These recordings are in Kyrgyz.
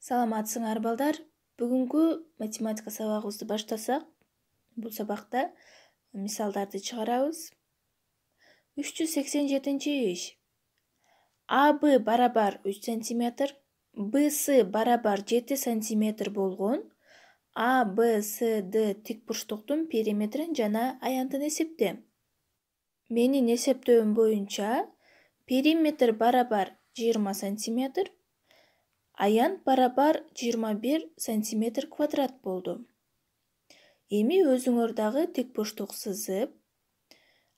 Саламатсыңар балдар. Бүгүнкү математика сабагыбызды баштасак, бул сабакта мисалдарды чыгарабыз. 387 иш. АБ барабар 3 см, БС барабар 7 см болгон ABCD тик бурчтуктун периметрин жана аянтын эсепте. Менин эсептөөм боюнча периметр барабар 20 см, аянт барабар 21 см квадрат болду. Эми өзүңөр дагы тик бурчтук сызып,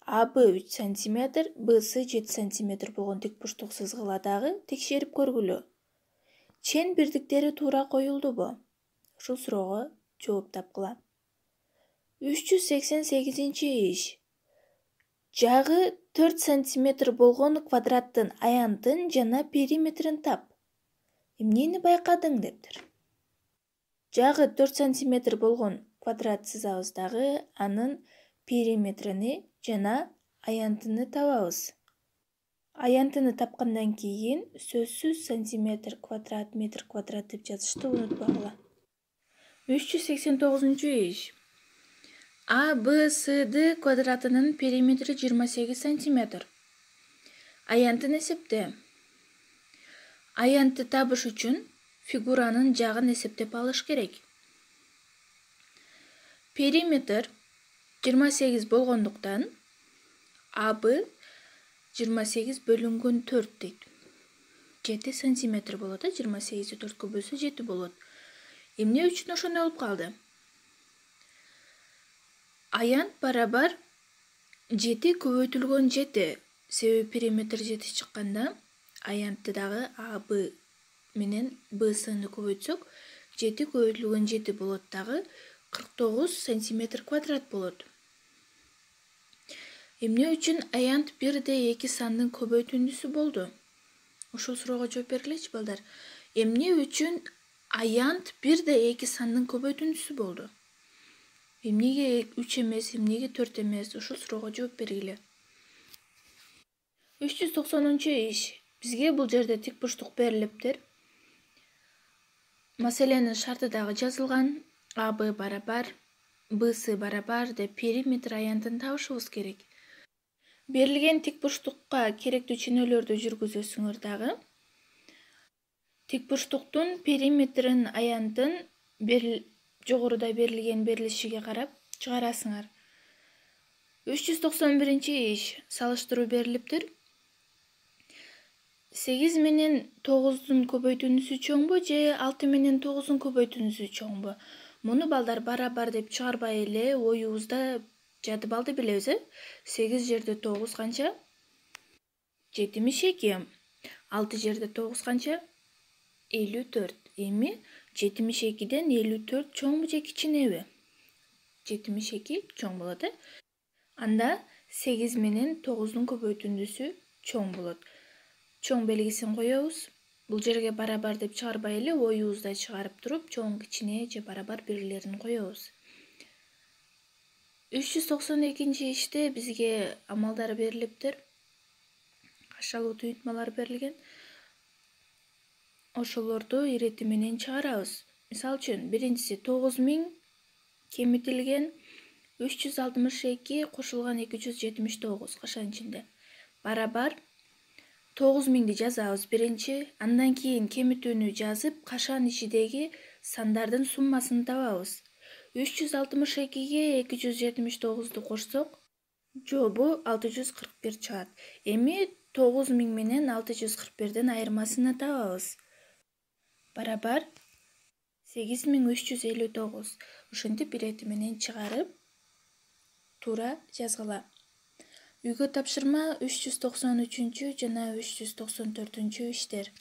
АБ 3 см, БС 7 см болгон тик бурчтук сызгыла дагы текшерип көргүлө. Чен бирдиктери туура коюлдубу? Ушул суроого жооп тапкыла. 388 иш. Жагы 4 см болгон квадраттын аянтын жана периметрин тап. Эмнени байкадың дептир. Жагы 4 см болгон квадрат сызабыз дагы, анын периметрини жана аянтыны табабыз. Аянтыны тапкандан кийин сөзсүз сантиметр квадрат, метр квадрат деп жазышты унутпагыла. 389 иш. ABCD квадратынын периметри 28 см. Аянтын эсепте. Аянтты табыш үчүн фигуранын жагын эсептеп алыш керек. Периметр 28 болгондуктан AB 28 бөлүнгөн 4 дейт. 7 см болот, 28-и 4кө бөлсө 7 болот. Эмне үчүн ошондой болуп калды? Аянт барабар 7 көбөйтүлгөн 7. Себеби периметр 7 чыкканда, аянтты дагы AB менен BS'ны көбөйтсөк, 7 көбөйтүлгөн 7 болот дагы 49 см квадрат болот. Эмне үчүн аянт 1/2 сандын көбөйтүндүсү болду? Ушул суроого жооп бергилечи балдар. Эмне үчүн аянт 1/2 сандын көбөйтүндүсү болду? Эмнеге 3 эмес, эмнеге 4 эмес? Ушул суроого жооп бергиле. 390 иш. Бизге бул жерде тик бурчтук берилиптир. Маселенин шарты дагы жазылган. AB барабар, BS барабар деп периметр аянтын табышыбыз керек. Берилген тик бурчтукка керектүү ченелөрдү жүргүзөсүңөр дагы. Тик бурчтуктун периметрин аянтын жогоруда берилген берилишиге карап чыгарасыңар. 391 иш. Салыштыруу берилиптир. 8 менен 9-дун көбөйтүндүсү чоңбу же 6 менен 9-дун көбөйтүндүсү чоңбу? Муну балдар барабар деп чыгарбай эле оюбузда жатып алды билебиз, 8 жерде 9 канча? 72. 6 жерде 9 канча? 54. Эми 72ден 54 чоңбу же кичинеби? 72 чоң болот, Анда 8 менен 9-дун көбөйтүндүсү чоң болот. Чоң белгисин коебуз. Бул жерге барабар деп чыгарбай эле оюбузда чыгарып туруп, чоң, кичине же барабар белгилерин коебуз. 392 иште бизге амалдар берилиптир. Кашалуу туюнтмалар берилген. Ошолорду ирети менен чыгарабыз. Мисалы үчүн, биринчиси 9000 кемитилген 362 кошулган 279 кашан ичинде. Барабар 9000ди жазабыз биринчи, андан кийин кемитүүнү жазып, кашан ичидеги сандардын суммасын табабыз. 362ге 279ду кошсок, жообу 641 чыгат. Эми 9000 менен 641дин айырмасыны табабыз. Барабар 8359. Ушинтип ирети менен чыгарып, туура жазгыла. Үйгө тапшырма 393 жана 394 иштер.